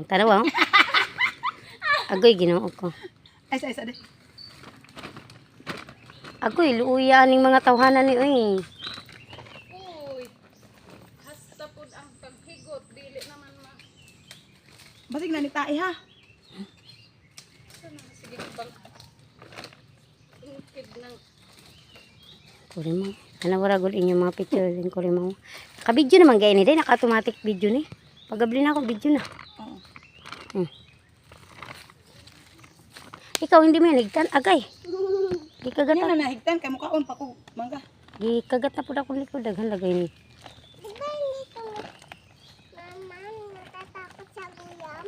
Tanaw, oh. Agoy, ginoo ko. Ay, sa de. Agoy, luuya ning mga tawhanan ni, oy. Uy, hasta pod ang paghigot, dili naman ma. Basig na ni tae ha. Sana sige bang. Ingkid ng Kuri mo. Ano wala gud inyong mga picture din kuri mo. Ka-video naman gay ni day, naka-automatic video ni. Pagabli na ako video na. Oo. Ikaw hindi mo yan higtan, agay. Gikagat Yan na. na nahigtan kay mukaon pa ko mangga. Gikagat na pud ako likod daghan lagay ni. Mama, natatakot sa ulam?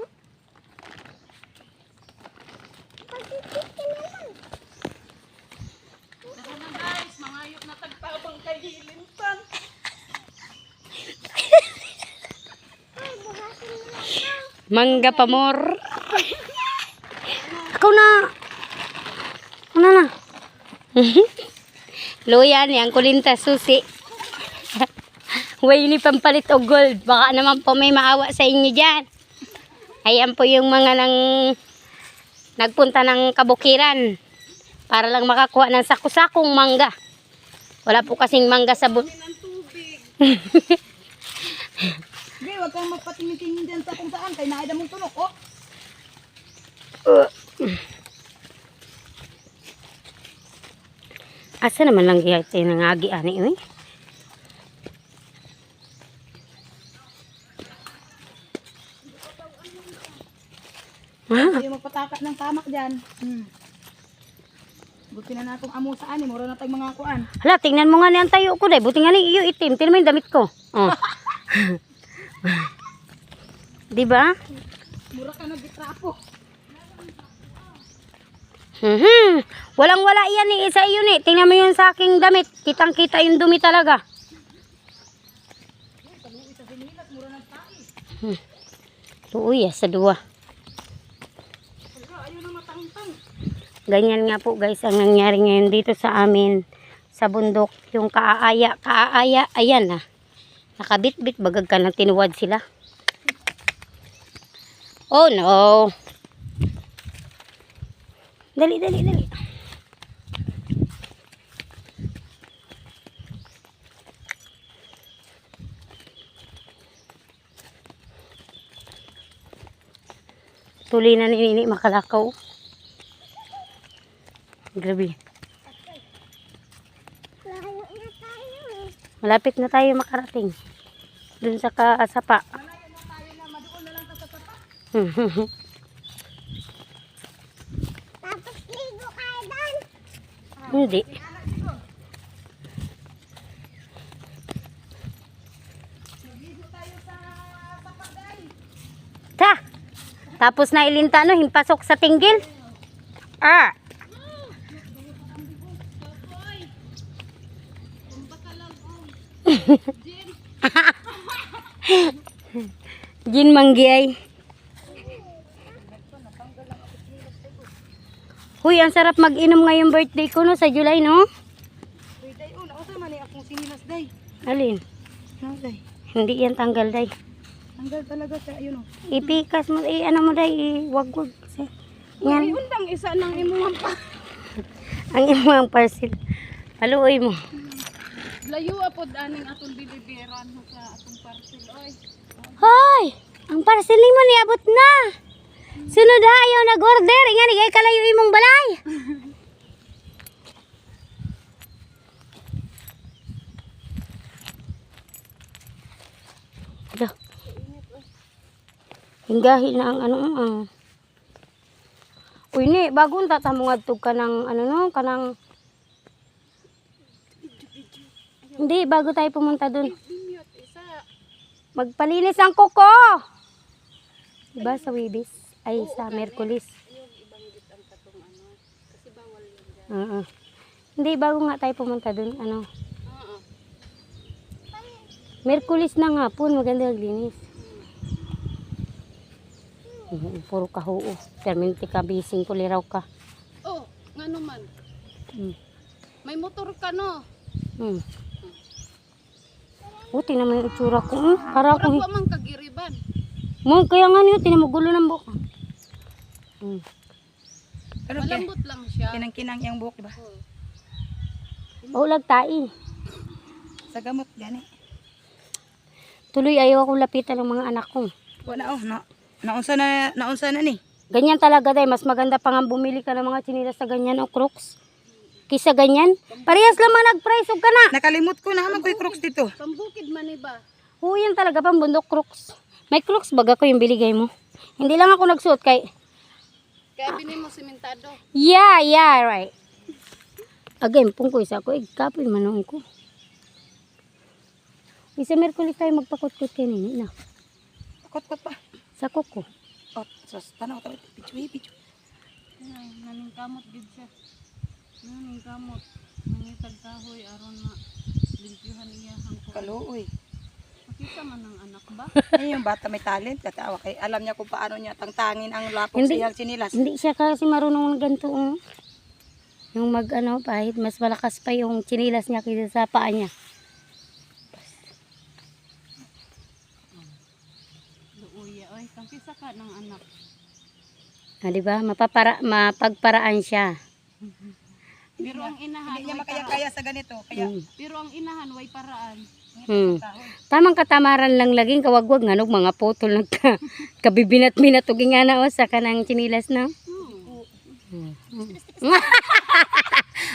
Pagkikit ka na lang. Tara na guys, mangayot na tagtabang kay hilintan. Ay, buhatin mo lang ito. Mangga pa more. Ako na. Ano na? Luya ni ang kulinta susi. Way ni pampalit og gold. Baka naman po may maawa sa inyo diyan. Ayan po yung mga nagpunta ng kabukiran para lang makakuha ng saku-sakong mangga. Wala po kasing mangga sa Ng tubig. Di, wag kang magpatingin-tingin dyan sa kung saan kay naida mong tunok oh. Asa naman lang gihit sa nangagi ani oy. Hindi magpatakat ng tamak dyan. Buti na natong amo saan mura na tayong mga kuan. Hala, tingnan mo nga ni ang tayo ko day. Buti nga ni iyo itim. Tingnan mo yung damit ko. Oh. Di ba? Mura ka naggitrapo. Walang-wala yan ni isa yun eh. Tingnan mo yung sa aking damit. Kitang-kita yung dumi talaga. Tuoy, sa duwa. Ganyan nga po guys ang nangyari ngayon dito sa amin sa bundok. Yung kaaya, ayan na. Nakabit-bit bagag ka ng tinuwad sila. Oh no. Dali. Tuloy na nini makalakaw. Grabe. Layo na tayo eh. Malapit na tayo makarating. Dun sa kasapa. Tapos ligo kayo doon. Hindi. Ta. Tapos na ilinta no, himpasok sa tinggil. Ah. Jin manggiyay. Huy, ang sarap mag-inom ngayong birthday ko no, sa July no? Day oh, nausa man ni akong sinilas day. Alin? No day. Hindi yan tanggal day. Tanggal talaga sa ayun oh. Ipikas mo, ano mo day, wag-wag. Yan, Undang isa ng imuhang pa. ang imong parcel. Paluoy mo. Layo apod aning atong diliberan sa atong parcel oy. Hoy! Ang parcel ni mo niabot na. Sunod ha, ayaw nag-order. Nga, nigay kalayo imong balay. Hala. Hinggahin na ang ano. Uy, ni, bago tata mo ngadtog ka ng ano no, kanang hindi, bago tayo pumunta dun. Dimyot isa. Magpalinis ang kuko. Diba sa Wibis? Ay, sa Merkulis. Yung ibanggit ang katong ano kasi bawal yun dyan. Hindi, bago nga tayo pumunta dun. Ano? Oo. Merkulis na nga po, maganda maglinis. Puro kahuo. Perminti ka, bising ko, liraw ka. Oh, ngano man. Hmm. May motor ka no. Tingnan mo yung itsura ko. Para Para akong ko mang kagiriban. Mo, kaya nga niyo, tinamugulo ng buhok. Hmm. Pero Malambot lang siya. kinang-kinang yung buhok, diba? Ulag tai. Sa gamot, gani. Tuloy ayaw akong lapitan ng mga anak ko. Wala oh, naunsa na ni. Ganyan talaga day, mas maganda pa nga bumili ka ng mga chinilas sa ganyan o Crocs. Kisa ganyan. Parehas lamang nag-price og ka na. Nakalimot ko na haman ko yung Crocs dito. Pambukid man iba. Oo, yan talaga pang bundok Crocs. May Crocs baga ko yung biligay mo. Hindi lang ako nagsuot kay... Kaya binin mo simentado. Yeah, right. Again, pungkoy sa ako. Kapoy manong ko. Isa Merkulis tayo magpakot-kot kayo nini na. Kot pa. Sa kuko. Oh, sus, tanaw tayo. Pichu. Ay, naning kamot gid siya. Naning kamot. Nangitag kahoy aron na limpyuhan iya hangko. Kaluoy. Makita man ng anak ba? Ay, yung bata may talent. Katawa kay alam niya kung paano niya tangtangin ang lapok Hindi. siyang sinilas. Hindi siya kasi marunong ng ganito. Yung kahit mas malakas pa yung chinilas niya kaysa sa paa niya. Luuya, oy, kampisa ka ng anak. Ah, di ba? Mapagparaan siya. Pero ang inahan, Hindi niya way makaya-kaya sa ganito. Kaya, pero ang inahan way paraan. Tamang katamaran lang laging kawagwag nga mga potol kabibinat-binat ug ingana o sa kanang chinilas na.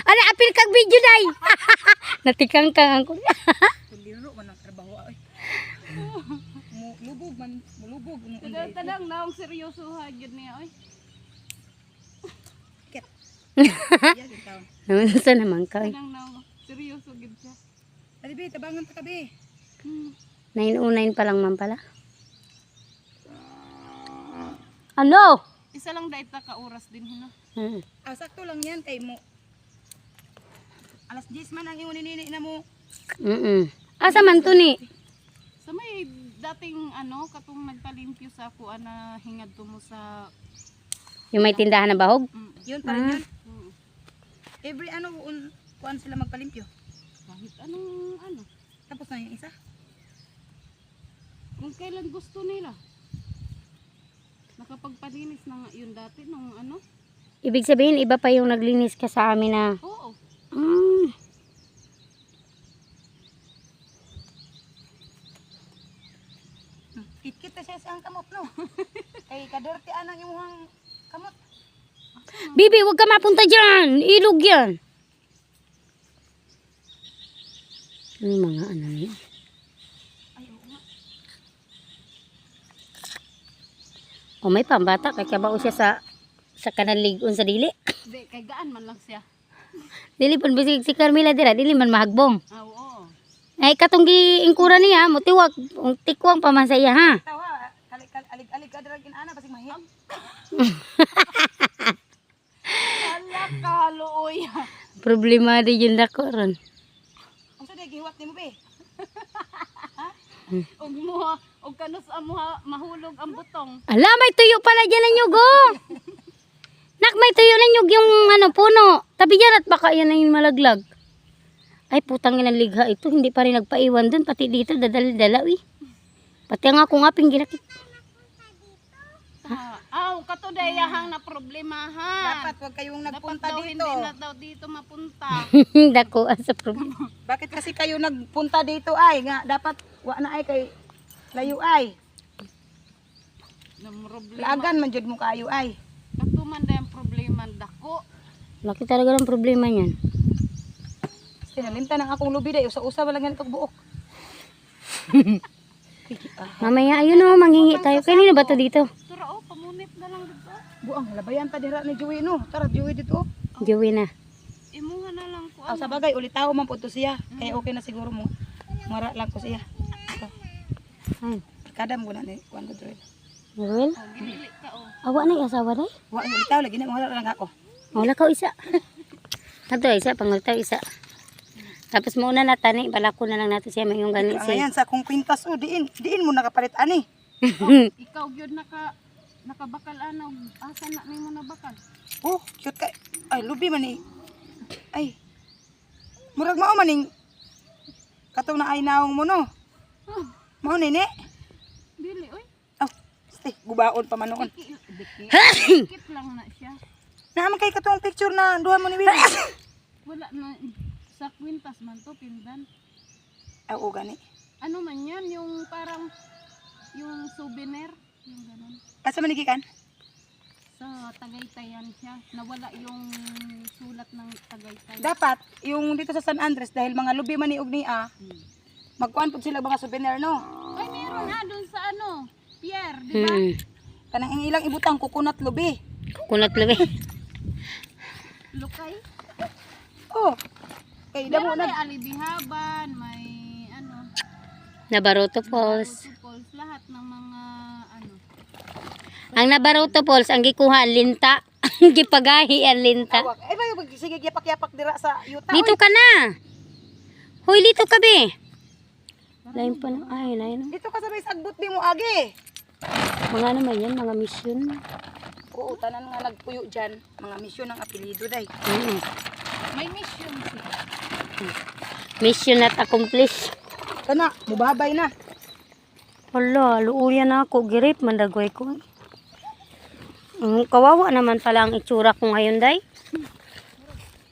Ano apil kag video day. Natikang kang ako. Liro man ang trabaho ay. Mulubog. Tadang naong seryoso ha gyud niya oy. Naman sa naman ka. Tadang naong seryoso gyud siya. Alibi, tabangan ta kabi. 9:09 pa lang man pala. Ano? Isa lang dait ka oras din hino. Sakto lang yan kay mo. Alas 10 man ang imong nini na mo. Asa man to ni? Sa may dating katong nagpalimpyo sa ako na hingad tumo sa Yung may tindahan na bahog? Yun pa rin yun. mm, Every kuan sila magpalimpyo. kahit anong Tapos na yung isa. kung kailan gusto nila. Nakapagpalinis na nga yun dati nung Ibig sabihin iba pa yung naglinis ka sa amin na. Oo. Kit-kit na siya sa ang kamot no. Kay kadirti anang imuhang kamot. Bibi, huwag ka mapunta dyan. Ilog yan. Ano mga niya? Ay, oo nga. O may pambata. Kaya kabao siya sa kanang ligon sa dili. Di, kay gaan man lang siya. Dili pun bisig si Carmela dira. Dili man mahagbong. Oo. Ay katong giingkura niya. Mutiwag. Tikwang pa man sa iya ha. Tawa, alig-alig ka dirag inana basig mahiyang. Ala ka, luoy. Problema di yun na ko ron. Unsa day gihuwat nimo be? Og kanus amo mahulog ang butong. Ala, may tuyo pala dyan na nyug oh. Nak, may tuyo na nyug yung puno. Tabi dyan at baka yan na yung malaglag. Ay, putang inang ligha ito. Hindi pa rin nagpaiwan dun. Pati dito, dadali-dala eh. Pati nga kung aping ginakit. Kato dayahang na problema ha. Dapat wag kayong Dapat nagpunta daw dito. hindi na daw dito mapunta. Dako sa problema. Bakit kasi kayo nagpunta dito ay nga dapat wa na ay kay layo ay. Ng problema. Laagan man jud mo kayo ay. Kato man dayang problema dako. Laki talaga ng problema niyan. Sinalimtan ang akong lubi day usa-usa wala ganito buok. Mamaya, ayun o, manghingi tayo. Kanino ba to dito? Tura pamunit na lang dito. Buang labayan ta dira ni Joey no. Tara Joey dito. Joey na. Imuha na lang ko. Sa bagay ulitaw man pud to siya. Kaya okay na siguro mo. Mara lang ko siya. Ay, Kadam ko na ni kuan ko Joey. Joel? Dili ka Awa na yung asawa na Wa ulitaw lagi na mara lang ako. Wala ka isa. Tato isa, pangultaw isa. Tapos muna na tani, balako na lang natin siya mayong ganit siya. Ayan sa kung kwintas diin mo nakapalit ani. Ikaw gyud nakabakal anaw. Asa na nimo nabakal? Oh, cute ka. Ay lubi man ni. Ay. Murag mao maning katong na ay naong mo no. Mao ni ni. Dili oy. Oh, Ay, gubaon pa man noon. Dikit lang na siya. Naman kay katong picture na duha mo ni Bibi. Wala na. Sa kwintas man to, pindan. Oo, gani. Ano man yan, yung parang, yung souvenir. Yung ganun. Asa man gikan? Sa Tagaytayan siya. Nawala yung sulat ng Tagaytay. Dapat yung dito sa San Andres dahil mga lubi man ni og niya, magkuan pud sila mga souvenir no. Ay, meron ha, dun sa ano, Pierre, di ba? Kanang ang ilang ibutang coconut lubi. Kunat labi. Lukay. Oh. Kay damo Meron may na alibihaban, may ano, Nabaruto Falls. Falls, lahat ng mga ano. Ang Nabaruto Falls, ang gikuha, ang linta. Ang gipagahi ang linta. tawag. Ay ba sige yapak-yapak dira sa yuta. Dito ka na. Hoy, dito ka be. Lain pa na. Ay, lain. Dito ka sa may sagbot di mo agi. Mga naman yan, mga mission. Oo, tanan nga nagpuyo dyan. Mga misyon ng apelido day. May mission siya. Mission not accomplished. Kana, mubabay na. Hala, luuyan ako. Girip, mandagway ko. Kawawa naman pala ang itsura ko ngayon, day.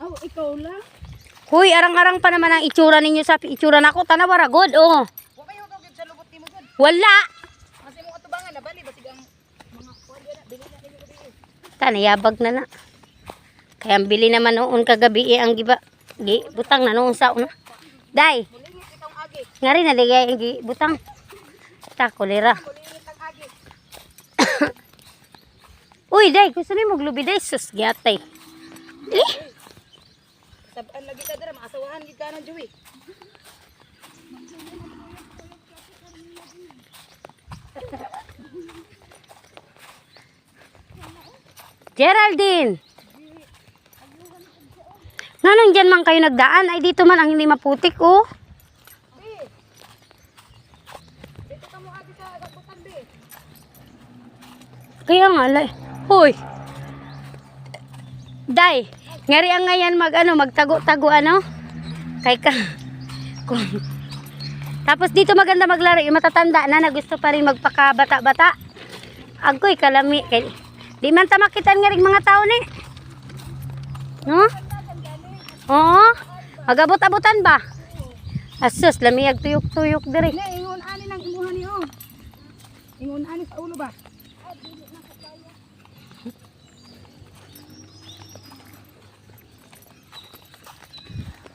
Oh, ikaw lang? Hoy, arang-arang pa naman ang itsura ninyo sa itsura nako. Tanawara, god, oh. Wa kayo gid sa lubot nimo gud. Wala. Kasi mo atubangan na bali basig ang mga kuan na bili na nimo gud. Tanayabag na na. Kaya ang bili naman noon kagabi ang butang na noon sa una. Day, Mulingit itong agi. nga rin naligay ang butang. Ta, kolera. Mulingit ang agi. Uy, day, gusto niyo maglubi, day. Sus, gyatay. Dili. Saban lagi ka dira maasawahan gid ka na Joey. Geraldine. Nganong dyan man kayo nagdaan? Ay, dito man ang hindi maputik, oh. Dito ka mo agi sa gabutan be. Kaya nga, hoy. Day, ngari ang ngayon magtago-tago, ano? Kay ka. Tapos dito maganda maglaro, yung matatanda na gusto pa rin magpakabata-bata. Agoy, kalami. Di man tamakitan nga rin mga tao ni. No? Oo. Magabot-abutan ba? Asus, lamiyag tuyok-tuyok dire. Ne ingon ani nang imuhan ni oh. Ingon ani sa ulo ba?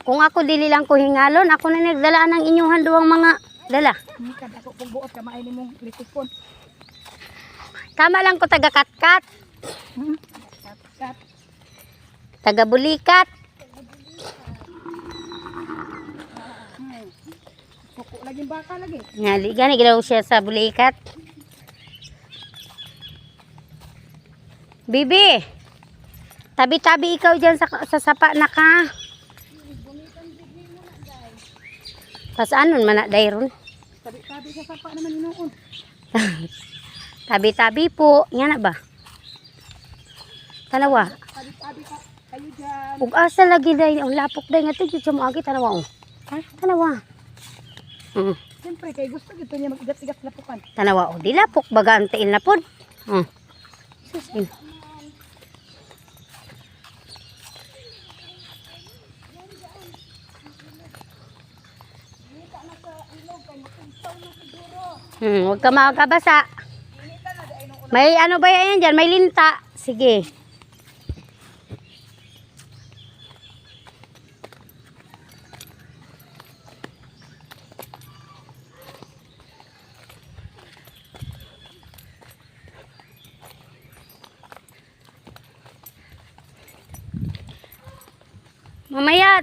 Kung ako dili lang ko hingalon, ako na nagdala ng inyuhan duwang mga dala. Kad ako kung buot ka maay nimong litikon. Tama lang ko taga katkat, Kat. taga bulikat. Suko lagi baka lagi. Ngali gani gidaw siya sa bulikat. Bibi. Tabi-tabi ikaw diyan sa sapa na ka. Pasanon man na dayron. Tabi-tabi sa sapa naman inuon. Tabi-tabi po, nga na ba? Tanawa. Tabi-tabi ka kayo dyan. Ug asa lagi day ang lapok day nga tigid sa moagi tanawa oh. Ha? Tanawa. Siyempre kay gusto gito niya mag-igat-igat lapukan. Tanawa oh, di lapok baga antain na pod. Susin. Huwag ka makakabasa. May ano ba yan dyan? May linta. Sige. Mamaya,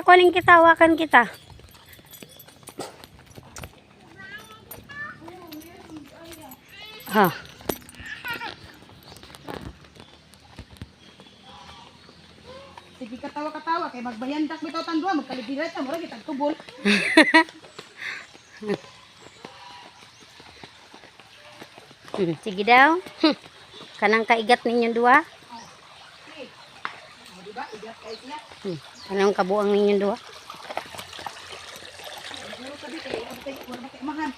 kunin kita, hawakan kita. Ha. Sige katawa-katawa kay magbayandak bitaw tandua magkaligirat ta mura gitag tubol. Sige daw. Kanang kaigat ninyong dua. Di ba? Igat kay sila. Kanang kabuang ninyong dua. Siguro sabi kay wala kay mahan.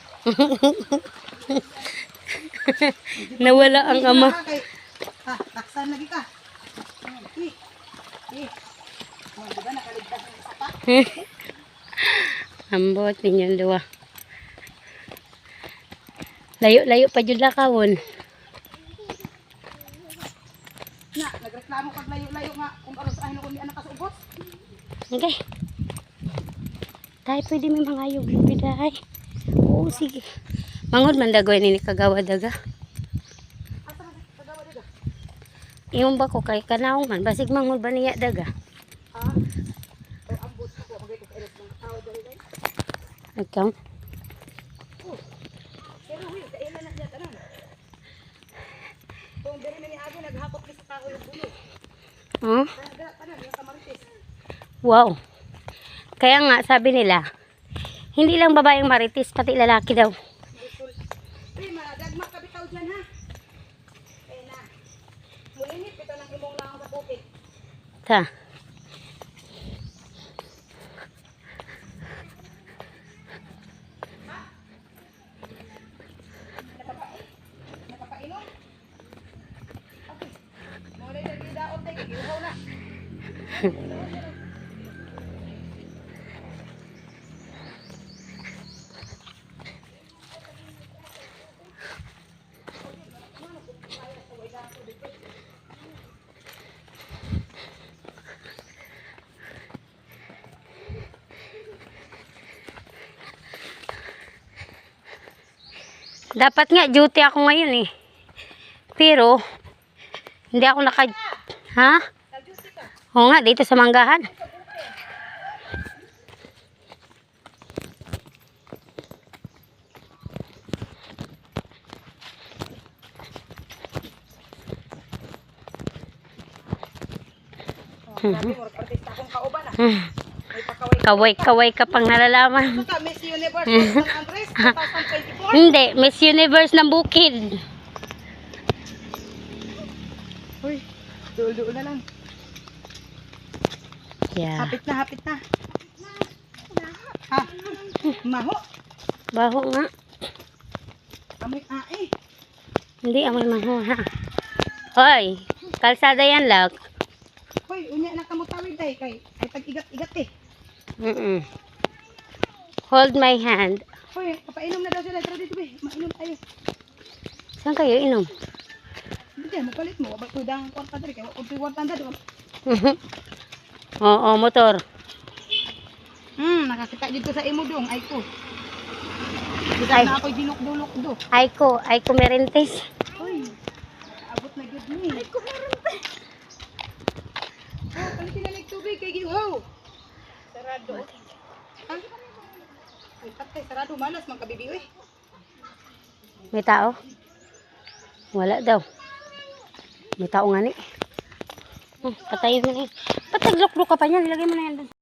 Nawala ang ama. Taksan lagi ka. Di ba nakaligtas ng isa pa? Ambot ninyong duwa. Layo-layo pa jud lakawon. Na, nagreklamo pag layo-layo nga kung aros ay ko ni anak ka sa ubos. Okay. Tayo pwede may mga ayog-lubi dahay. Oo, sige. Mangod man dagoy ni kagawa daga. Iyon ba ko kay kanaw man basig mangod ba niya daga. Ikaw? Pero huy, kailan na niya tanan. Kung diri man ni Abi naghakot ni sa kahoy yung bulo. Huh? Tanan yung kamarites. Wow. Kaya nga sabi nila, hindi lang babaeng maritis, pati lalaki daw. Pre, madagma ka bitaw dyan ha. Eh na. Mulinit bitaw ng imong lang sa putik. Ta. Nakapainom? Okay. Muna yung nagdaot tayo, iuhaw na. Dapat nga duty ako ngayon eh. Pero hindi ako ha? Oo nga, dito sa Manggahan. Sabi mo, artista akong kauban ah. May pakaway. Kaway-kaway ka pang nalalaman. Ito ka, Miss Universe San Andres 2024. Hindi, Miss Universe ng Bukid. Uy, dulo na lang. Yeah. Hapit na, hapit na. Ha? Maho. Baho nga. Amoy ae. Hindi, amoy maho ha. Hoy, kalsada yan lang. Hoy, unya na kamutawid day kay ay tag-igat-igat eh. Hold my hand. Hoy, papainom na daw sila. Tara dito be, mainom tayo. Saan kayo inom? Hindi, magpalit mo. Wabag ko dang kwarta dali kay kung kwarta doon. Oo, motor. Nakakita dito sa imo dong ay ko. Bisa Ay. na ako'y dilok-dulok do. Ayko Merentes. Hoy, abot na gyud ni. Ay ko meron pa. Oh, palitin na ng tubig kay gihaw. Sarado. Ha? Ay, patay, sarado malas magkabibi eh. May tao? Wala daw. May tao nga ni. Patayin mo na yun. Pataglok-lok ka pa niyan. Ilagay mo na yan doon.